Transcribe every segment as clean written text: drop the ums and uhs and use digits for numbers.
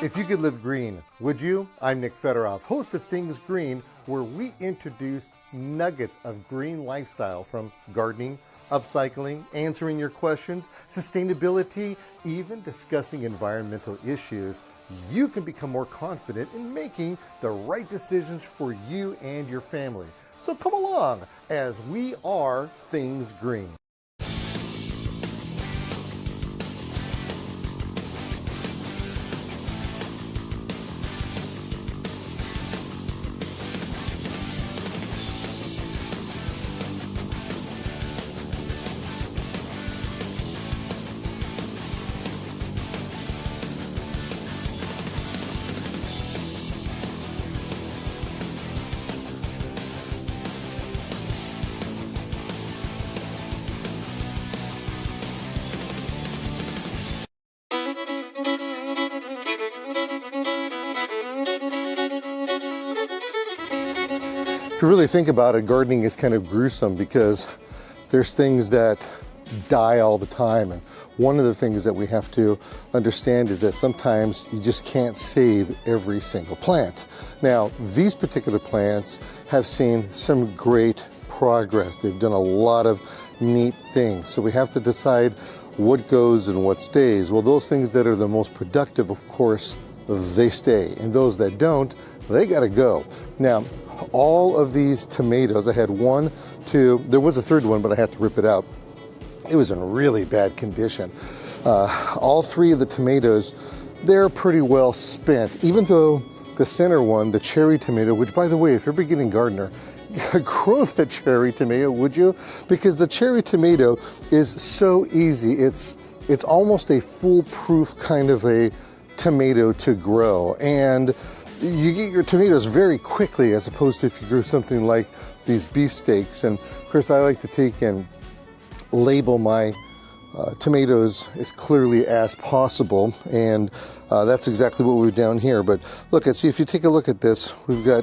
If you could live green, would you? I'm Nick Fedorov, host of Things Green, where we introduce nuggets of green lifestyle from gardening, upcycling, answering your questions, sustainability, even discussing environmental issues. You can become more confident in making the right decisions for you and your family. So come along as we are Things Green. If you really think about it, gardening is kind of gruesome because there's things that die all the time. And one of the things that we have to understand is that sometimes you just can't save every single plant. Now, these particular plants have seen some great progress. They've done a lot of neat things. So we have to decide what goes and what stays. Well, those things that are the most productive, of course, they stay. And those that don't, they gotta go. Now, all of these tomatoes, I had one, two, there was a third one, but I had to rip it out. It was in really bad condition. All three of the tomatoes, they're pretty well spent, even though the center one, the cherry tomato, which by the way, if you're a beginning gardener, grow the cherry tomato, would you? Because the cherry tomato is so easy. It's almost a foolproof kind of a tomato to grow. And you get your tomatoes very quickly as opposed to if you grew something like these beefsteaks. And of course, I like to take and label my tomatoes as clearly as possible. And that's exactly what we've done here. But look, see, if you take a look at this, we've got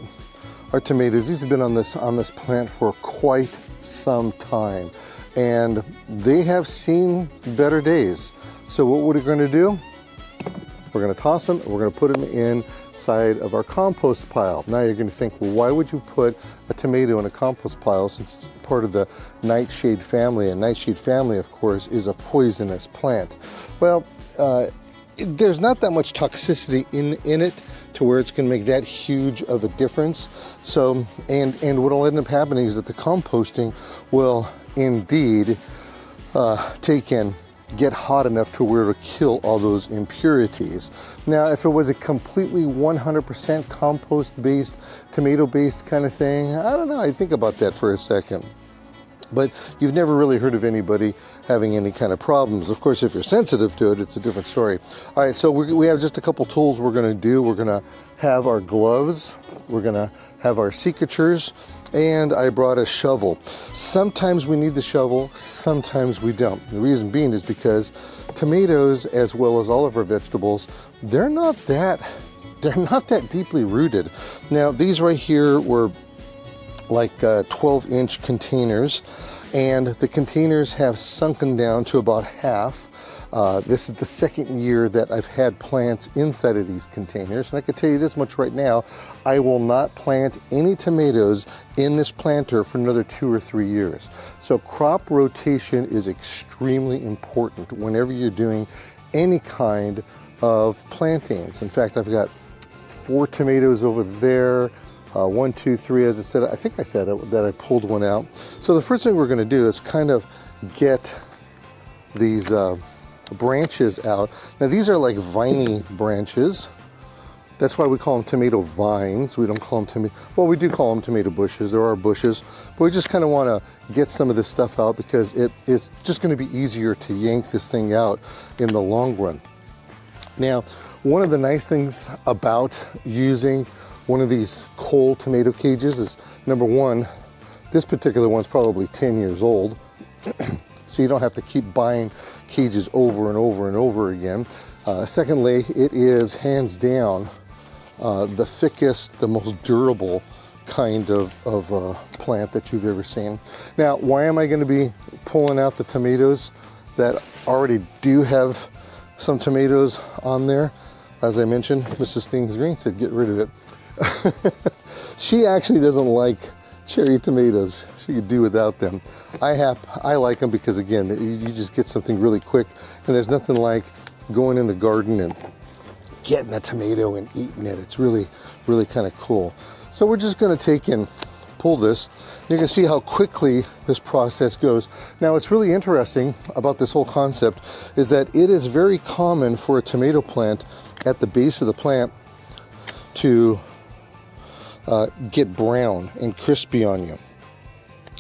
our tomatoes. These have been on this plant for quite some time. And they have seen better days. So what we're going to do, we're going to toss them, and we're going to put them inside of our compost pile. Now you're going to think, well, why would you put a tomato in a compost pile since it's part of the nightshade family? And nightshade family, of course, is a poisonous plant. Well, there's not that much toxicity in it to where it's going to make that huge of a difference. So, and what will end up happening is that the composting will indeed take in get hot enough to where it'll kill all those impurities. Now, if it was a completely 100% compost-based, tomato-based kind of thing, I don't know, I'd think about that for a second. But you've never really heard of anybody having any kind of problems. Of course, if you're sensitive to it, it's a different story. All right, so we have just a couple tools we're gonna do. We're gonna have our gloves, we're gonna have our secateurs, and I brought a shovel. Sometimes we need the shovel, sometimes we don't. The reason being is because tomatoes, as well as all of our vegetables, they're not that deeply rooted. Now, these right here were like 12-inch containers, and the containers have sunken down to about half. This is the second year that I've had plants inside of these containers, and I can tell you this much right now, I will not plant any tomatoes in this planter for another 2 or 3 years. So crop rotation is extremely important whenever you're doing any kind of plantings. In fact, I've got 4 tomatoes over there, 1, 2, 3, as I said, I think I said that I pulled one out. So the first thing we're gonna do is kind of get these branches out. Now these are like viney branches. That's why we call them tomato vines. We don't call them tomato, well, we do call them tomato bushes. There are bushes, but we just kind of want to get some of this stuff out because it is just going to be easier to yank this thing out in the long run. Now, one of the nice things about using one of these coal tomato cages is, number one, this particular one's probably 10 years old. So you don't have to keep buying cages over and over and over again. Secondly, it is hands down the thickest, the most durable kind of plant that you've ever seen. Now, why am I going to be pulling out the tomatoes that already do have some tomatoes on there? as I mentioned, Mrs. Things Green said get rid of it. She actually doesn't like cherry tomatoes. She could do without them. I like them because, again, you just get something really quick, and there's nothing like going in the garden and getting a tomato and eating it. It's really, really kind of cool. So we're just going to take and pull this. You can see how quickly this process goes. Now, what's really interesting about this whole concept is that it is very common for a tomato plant at the base of the plant to get brown and crispy on you.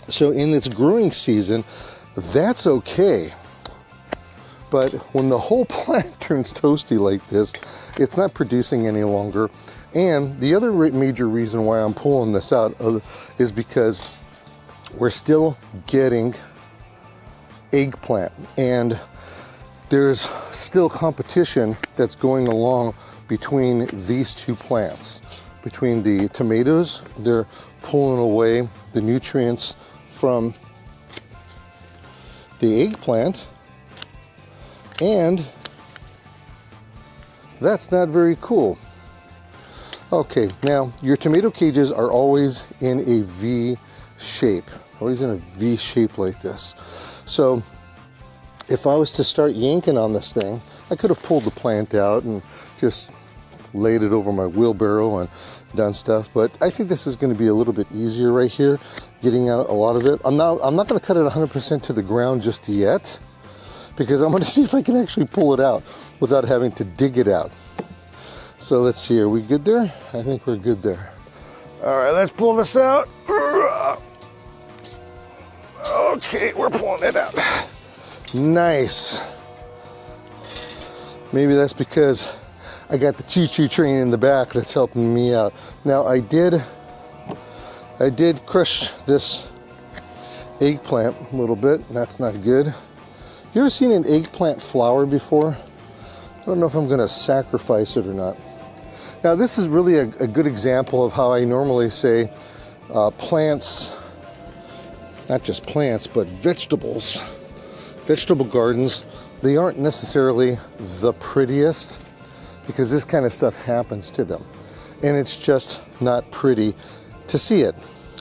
So in its growing season, that's okay. But when the whole plant turns toasty like this, it's not producing any longer. And the other major reason why I'm pulling this out is because we're still getting eggplant, and there's still competition that's going along between these two plants. Between the tomatoes, they're pulling away the nutrients from the eggplant, and that's not very cool. Okay, now your tomato cages are always in a V shape, always in a V shape like this. So if I was to start yanking on this thing, I could have pulled the plant out and just laid it over my wheelbarrow and done stuff, but I think this is going to be a little bit easier right here, getting out a lot of it. I'm not going to cut it 100% to the ground just yet, because I'm going to see if I can actually pull it out without having to dig it out. So let's see, are we good there? I think we're good there. All right, let's pull this out. Okay, we're pulling it out. Nice. Maybe that's because I got the choo-choo train in the back that's helping me out. Now I did crush this eggplant a little bit. That's not good. You ever seen an eggplant flower before? I don't know if I'm going to sacrifice it or not. Now this is really a good example of how I normally say plants, not just plants, but vegetables. Vegetable gardens, they aren't necessarily the prettiest because this kind of stuff happens to them. And it's just not pretty to see it.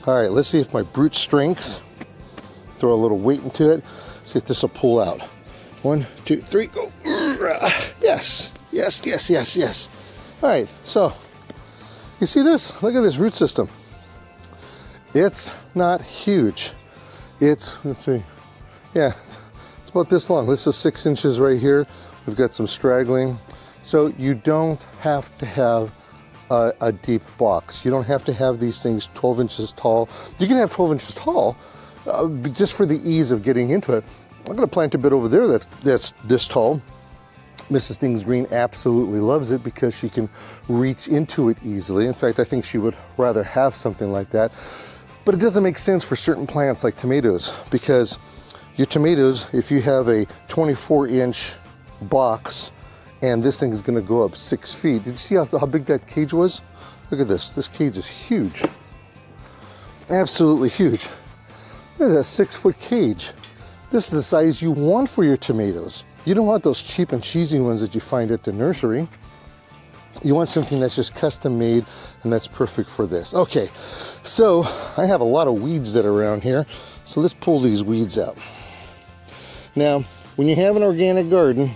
All right, let's see if my brute strength, throw a little weight into it, see if this will pull out. 1, 2, 3, go. Yes, yes, yes, yes, yes. All right, so you see this? Look at this root system. It's not huge. It's, let's see, yeah, it's about this long. This is 6 inches right here. We've got some straggling. So you don't have to have a deep box. You don't have to have these things 12 inches tall. You can have 12 inches tall just for the ease of getting into it. I'm going to plant a bit over there that's this tall. Mrs. Things Green absolutely loves it because she can reach into it easily. In fact, I think she would rather have something like that. But it doesn't make sense for certain plants like tomatoes, because your tomatoes, if you have a 24-inch box and this thing is going to go up 6 feet. Did you see how big that cage was? Look at this. This cage is huge. Absolutely huge. This is a 6-foot cage. This is the size you want for your tomatoes. You don't want those cheap and cheesy ones that you find at the nursery. You want something that's just custom made and that's perfect for this. Okay, so I have a lot of weeds that are around here. So let's pull these weeds out. Now, when you have an organic garden,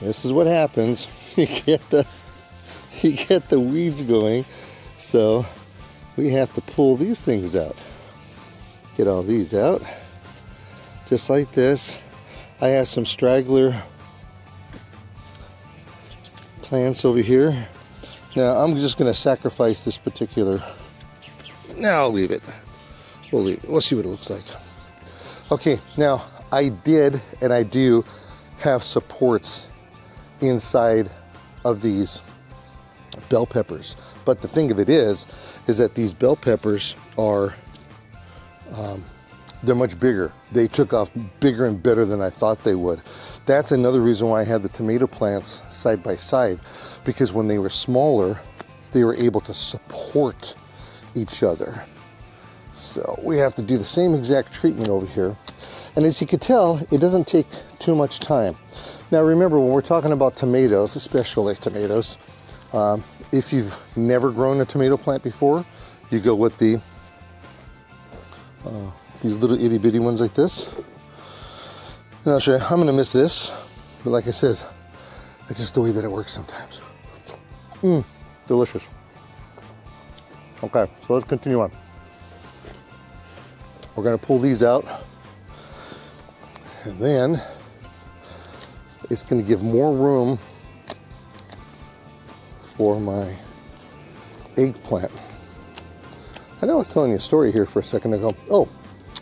this is what happens. You get the weeds going. So we have to pull these things out. Get all these out. Just like this. I have some straggler plants over here. Now I'm just going to sacrifice this particular. Now I'll leave it. We'll leave it. We'll see what it looks like. Okay, now I did and I do have supports inside of these bell peppers. But the thing of it is that these bell peppers are they're much bigger. They took off bigger and better than I thought they would. That's another reason why I had the tomato plants side by side, because when they were smaller, they were able to support each other. So we have to do the same exact treatment over here. And as you can tell, it doesn't take too much time. Now remember, when we're talking about tomatoes, especially tomatoes, if you've never grown a tomato plant before, you go with these little itty bitty ones like this. And I'll show you, I'm gonna miss this, but like I said, it's just the way that it works sometimes. Delicious. Okay, so let's continue on. We're gonna pull these out, and then it's gonna give more room for my eggplant. I know I was telling you a story here for a second ago. Oh,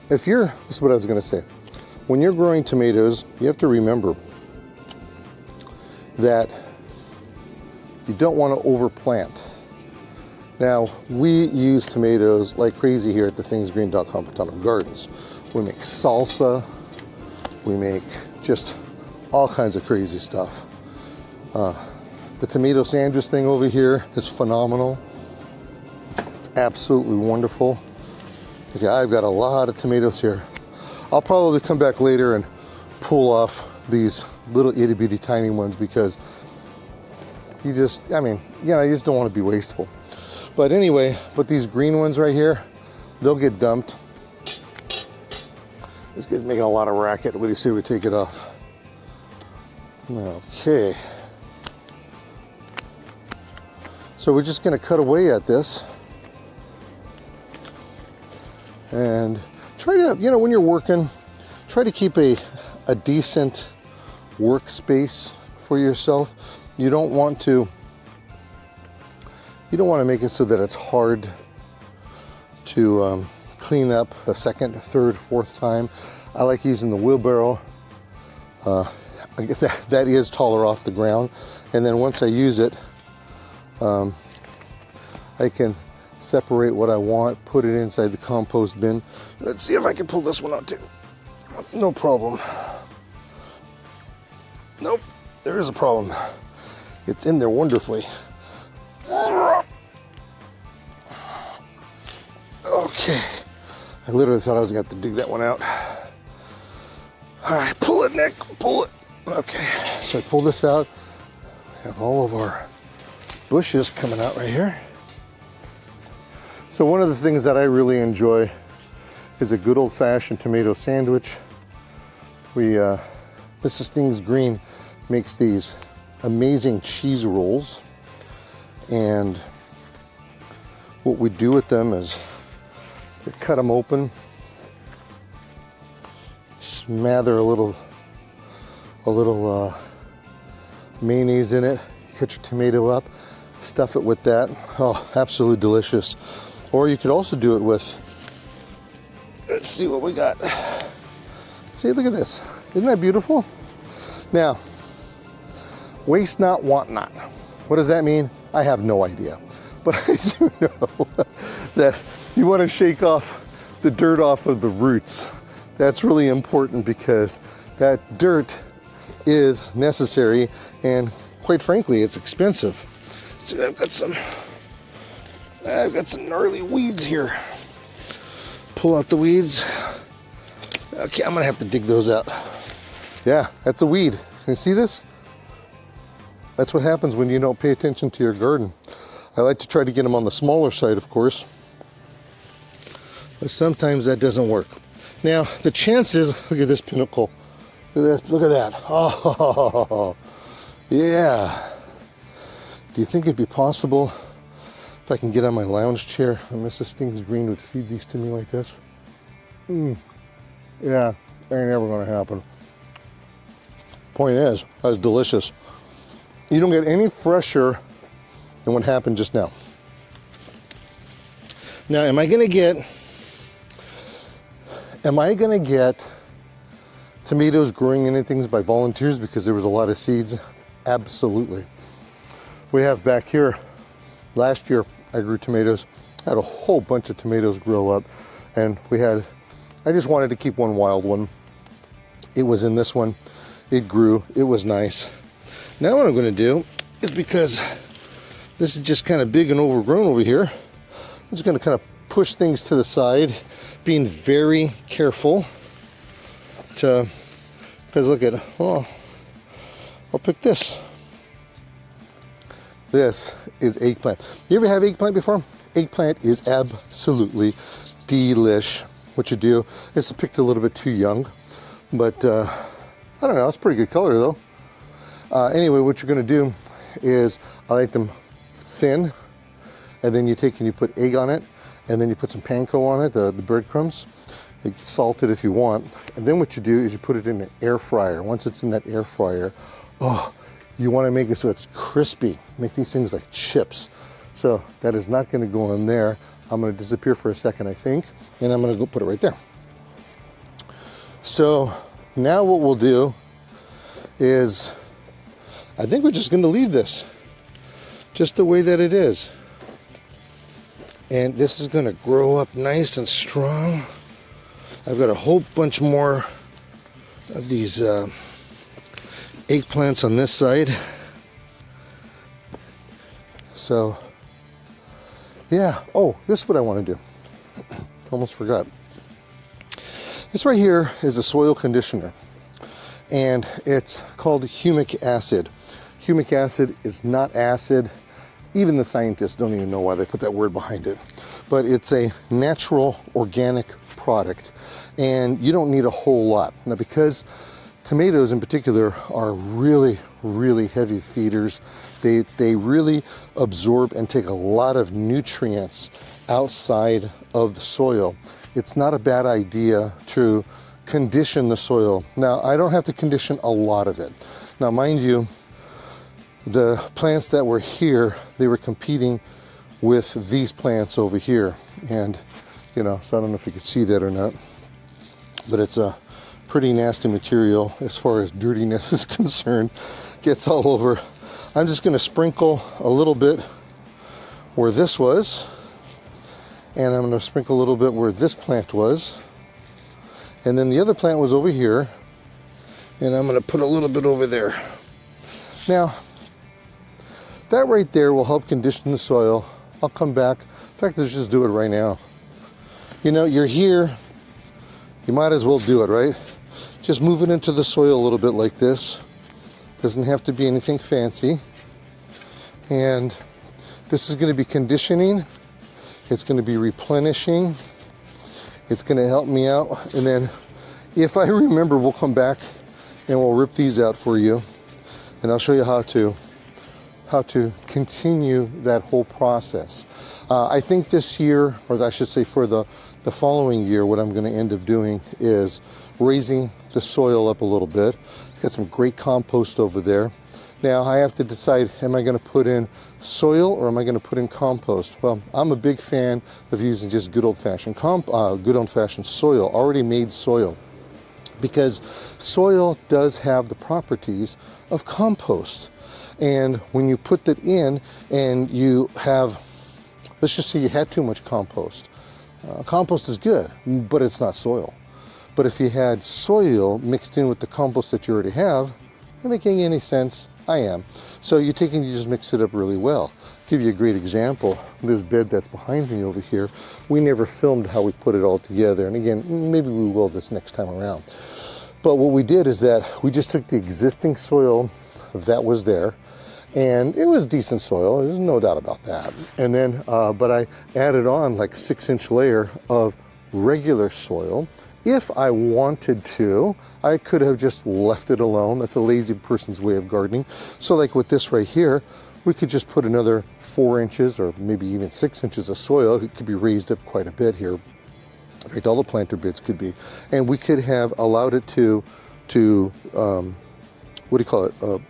this is what I was gonna say. When you're growing tomatoes, you have to remember that you don't want to overplant. Now, we use tomatoes like crazy here at the thingsgreen.com Botanical Gardens. We make salsa, we make just all kinds of crazy stuff. The tomato sandwich thing over here is phenomenal. It's absolutely wonderful. Okay, I've got a lot of tomatoes here. I'll probably come back later and pull off these little itty bitty tiny ones because you just don't want to be wasteful. But anyway, but these green ones right here, they'll get dumped. This guy's making a lot of racket. What do you say we take it off? Okay. So we're just going to cut away at this. And try to, when you're working, try to keep a decent workspace for yourself. You don't want to make it so that it's hard to clean up a second, third, fourth time. I like using the wheelbarrow. I get that is taller off the ground. And then once I use it, I can separate what I want, put it inside the compost bin. Let's see if I can pull this one out too. No problem. Nope, there is a problem. It's in there wonderfully. Okay, I literally thought I was gonna have to dig that one out. All right, pull it, Nick, pull it. Okay, so I pull this out. We have all of our bushes coming out right here. So one of the things that I really enjoy is a good old-fashioned tomato sandwich. Mrs. Things Green makes these amazing cheese rolls, and what we do with them is we cut them open, smother a little mayonnaise in it, you cut your tomato up, stuff it with that. Oh, absolutely delicious. Or you could also do it with, let's see what we got. See, look at this. Isn't that beautiful? Now, waste not, want not. What does that mean? I have no idea. But I do know that you want to shake off the dirt off of the roots. That's really important because that dirt is necessary, and quite frankly, it's expensive. See, I've got some gnarly weeds here. Pull out the weeds. Okay, I'm gonna have to dig those out. Yeah, that's a weed. Can you see this? That's what happens when you don't pay attention to your garden. I like to try to get them on the smaller side, of course, but sometimes that doesn't work. Now, the chances, look at this pinnacle. Look at that. Oh, yeah. Do you think it'd be possible if I can get on my lounge chair and Mrs. Things Green would feed these to me like this? Yeah, ain't never gonna happen. Point is, that was delicious. You don't get any fresher than what happened just now. Now, am I gonna get tomatoes growing into things by volunteers because there was a lot of seeds? Absolutely. We have back here, last year I grew tomatoes, had a whole bunch of tomatoes grow up, and I just wanted to keep one wild one. It was in this one, it grew, it was nice. Now what I'm gonna do is, because this is just kind of big and overgrown over here, I'm just gonna kind of push things to the side, being very careful because look at, oh, I'll pick this. This is eggplant. You ever have eggplant before? Eggplant is absolutely delish. What you do is picked a little bit too young, but I don't know, it's pretty good color though. Anyway, what you're gonna do is I like them thin, and then you take and you put egg on it, and then you put some panko on it, the breadcrumbs. You can salt it if you want. And then what you do is you put it in an air fryer. Once it's in that air fryer, oh, you want to make it so it's crispy. Make these things like chips. So that is not going to go in there. I'm going to disappear for a second, I think, and I'm going to go put it right there. So now what we'll do is, I think we're just going to leave this just the way that it is. And this is going to grow up nice and strong. I've got a whole bunch more of these eggplants on this side. So, yeah. Oh, this is what I want to do. Almost forgot. This right here is a soil conditioner, and it's called humic acid. Humic acid is not acid. Even the scientists don't even know why they put that word behind it. But it's a natural organic product, and you don't need a whole lot. Now, because tomatoes in particular are really, really heavy feeders, they really absorb and take a lot of nutrients outside of the soil. It's not a bad idea to condition the soil. Now, I don't have to condition a lot of it. Now, mind you, the plants that were here, they were competing with these plants over here. And, you know, so I don't know if you could see that or not, but it's a pretty nasty material as far as dirtiness is concerned. Gets all over. I'm just going to sprinkle a little bit where this was, and I'm going to sprinkle a little bit where this plant was, and then the other plant was over here, and I'm going to put a little bit over there. Now, that right there will help condition the soil. I'll come back. In fact, let's just do it right now. You know, you're here, you might as well do it, right? Just move it into the soil a little bit like this. Doesn't have to be anything fancy. And this is going to be conditioning. It's going to be replenishing. It's going to help me out. And then if I remember, we'll come back and we'll rip these out for you. And I'll show you how to continue that whole process. I think this year, or I should say for the following year, what I'm going to end up doing is raising the soil up a little bit. Got some great compost over there. Now I have to decide, am I going to put in soil or am I going to put in compost? Well, I'm a big fan of using just good old-fashioned soil, already made soil, because soil does have the properties of compost. And when you put that in and you have, let's just say you had too much compost. Compost is good, but it's not soil. But if you had soil mixed in with the compost that you already have, am I making any sense? I am. So you take and you just mix it up really well. Give you a great example. This bed that's behind me over here, we never filmed how we put it all together. And again, maybe we will this next time around. But what we did is that we just took the existing soil that was there, and it was decent soil, there's no doubt about that. And then, but I added on like 6-inch layer of regular soil. If I wanted to, I could have just left it alone. That's a lazy person's way of gardening. So like with this right here, we could just put another 4 inches or maybe even 6 inches of soil. It could be raised up quite a bit here. In fact, all the planter beds could be. And we could have allowed it to what do you call it?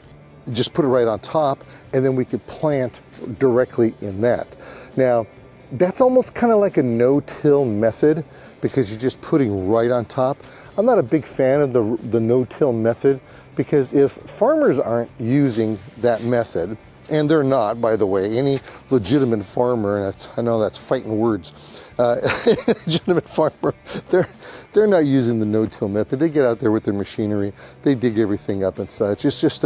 Just put it right on top, and then we could plant directly in that. Now, that's almost kind of like a no-till method, because you're just putting right on top. I'm not a big fan of the no-till method, because if farmers aren't using that method, and they're not, by the way, any legitimate farmer, and I know that's fighting words, legitimate farmer, they're not using the no-till method. They get out there with their machinery, they dig everything up and such. It's just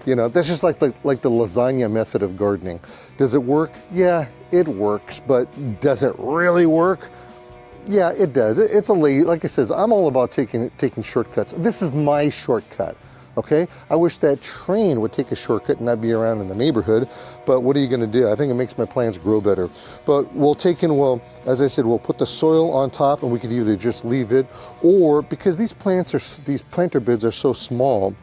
you know, that's just like the lasagna method of gardening. Does it work? Yeah, it works, but does it really work? Yeah, it does. It's a lazy, like I says, I'm all about taking shortcuts. This is my shortcut, okay? I wish that train would take a shortcut and not be around in the neighborhood, but what are you gonna do? I think it makes my plants grow better. But we'll take in, well, as I said, we'll put the soil on top and we could either just leave it, or because these planter beds are so small,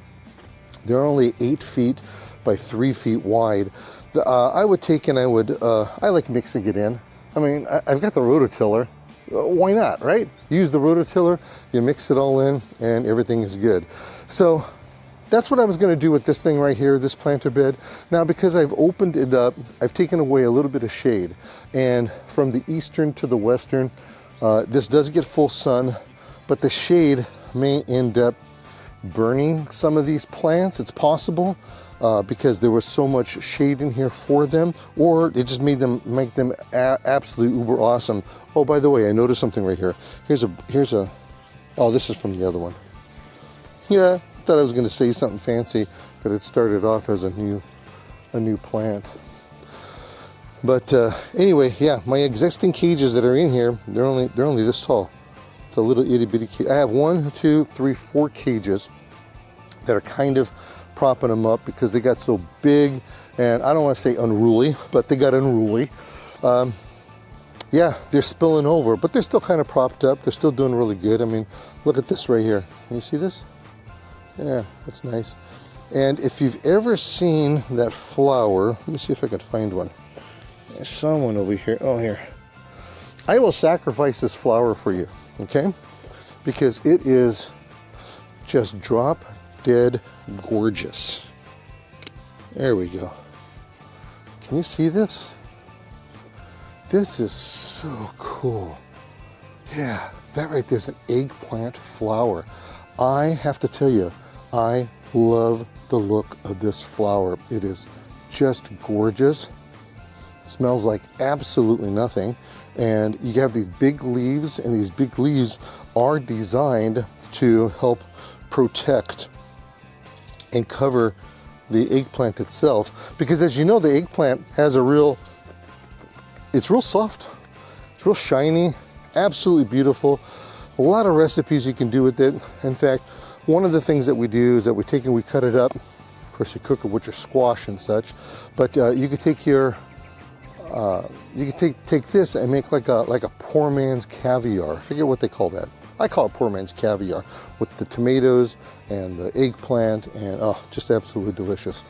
they're only 8 feet by 3 feet wide. I would take and I like mixing it in. I mean, I've got the rototiller. Why not, right? Use the rototiller, you mix it all in, and everything is good. So that's what I was going to do with this thing right here, this planter bed. Now, because I've opened it up, I've taken away a little bit of shade. And from the eastern to the western, this does get full sun, but the shade may end up burning some of these plants. It's possible. Because there was so much shade in here for them, or it just make them absolutely uber awesome. Oh, by the way, I noticed something right here. Here's a, oh, this is from the other one. Yeah, I thought I was going to say something fancy, that it started off as a new plant. But anyway, yeah, my existing cages that are in here, they're only this tall. It's a little itty bitty cage. I have 1, 2, 3, 4 cages that are kind of propping them up because they got so big, and I don't want to say unruly, but they got unruly. Yeah, they're spilling over, but they're still kind of propped up. They're still doing really good. I mean, look at this right here. Can you see this? Yeah, that's nice. And if you've ever seen that flower, let me see if I can find one. I saw one over here. Oh, here. I will sacrifice this flower for you, okay? Because it is just drop dead gorgeous. There we go. Can you see this? This is so cool. Yeah, that right there's an eggplant flower. I have to tell you, I love the look of this flower. It is just gorgeous. Smells like absolutely nothing. And you have these big leaves, and these big leaves are designed to help protect and cover the eggplant itself, because as you know, the eggplant has it's real soft, it's real shiny, absolutely beautiful. A lot of recipes you can do with it. In fact, one of the things that we do is that we take and we cut it up. Of course, you cook it with your squash and such, but you could take your you could take this and make like a poor man's caviar. I forget what they call that. I call it poor man's caviar, with the tomatoes and the eggplant, and oh, just absolutely delicious.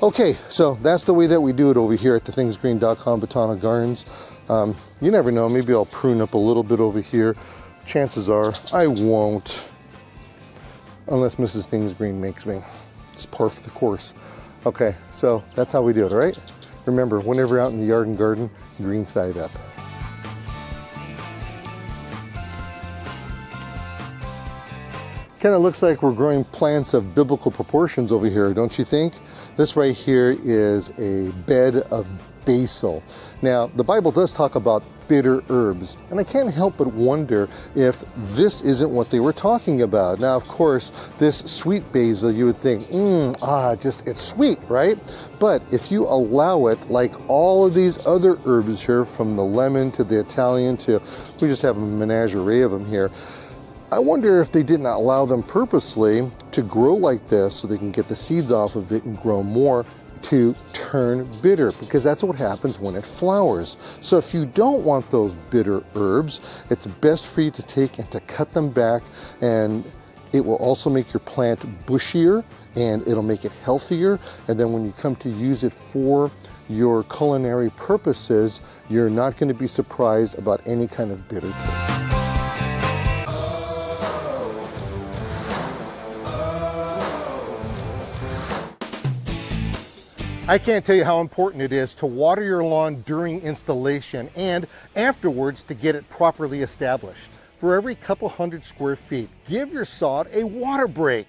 Okay, so that's the way that we do it over here at thethingsgreen.com Botanic Gardens. You never know, maybe I'll prune up a little bit over here. Chances are I won't, unless Mrs. Things Green makes me. It's par for the course. Okay, so that's how we do it, all right? Remember, whenever you're out in the yard and garden, green side up. Kind of looks like we're growing plants of biblical proportions over here, don't you think? This right here is a bed of basil. Now, the Bible does talk about bitter herbs, and I can't help but wonder if this isn't what they were talking about. Now, of course, this sweet basil, you would think, it's sweet, right? But if you allow it, like all of these other herbs here, from the lemon to the Italian to, we just have a menagerie of them here, I wonder if they didn't allow them purposely to grow like this so they can get the seeds off of it and grow more to turn bitter, because that's what happens when it flowers. So if you don't want those bitter herbs, it's best for you to take and to cut them back, and it will also make your plant bushier and it'll make it healthier. And then when you come to use it for your culinary purposes, you're not going to be surprised about any kind of bitter taste. I can't tell you how important it is to water your lawn during installation and afterwards to get it properly established. For every couple hundred square feet, give your sod a water break.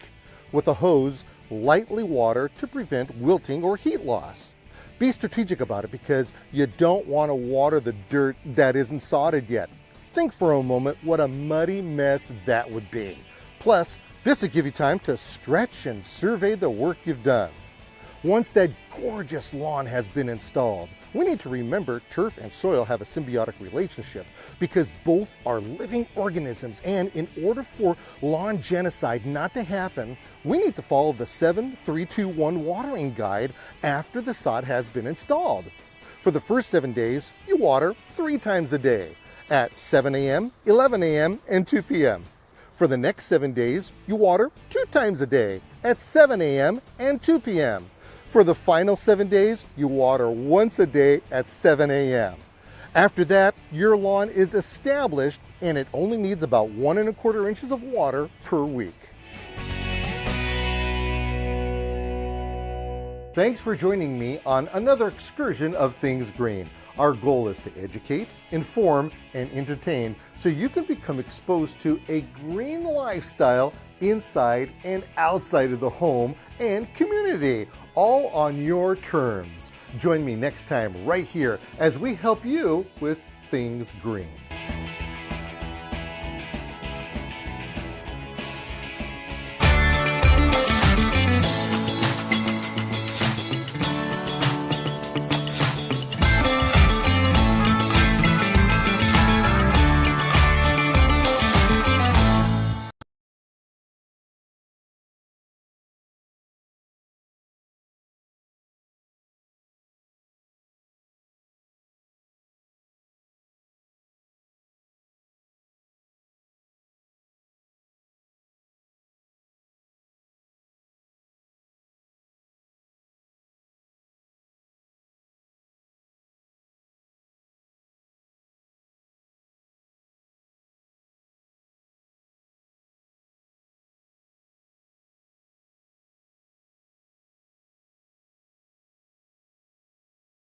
With a hose, lightly water to prevent wilting or heat loss. Be strategic about it, because you don't want to water the dirt that isn't sodded yet. Think for a moment what a muddy mess that would be. Plus, this will give you time to stretch and survey the work you've done. Once that gorgeous lawn has been installed, We need to remember turf and soil have a symbiotic relationship because both are living organisms, and in order for lawn genocide not to happen, we need to follow the 7-3-2-1 watering guide after the sod has been installed. For the first 7 days, you water 3 times a day at 7 a.m., 11 a.m., and 2 p.m. For the next 7 days, you water 2 times a day at 7 a.m. and 2 p.m. For the final 7 days, you water once a day at 7 a.m. After that, your lawn is established and it only needs about 1 1/4 inches of water per week. Thanks for joining me on another excursion of Things Green. Our goal is to educate, inform, and entertain so you can become exposed to a green lifestyle inside and outside of the home and community, all on your terms. Join me next time right here as we help you with Things Green.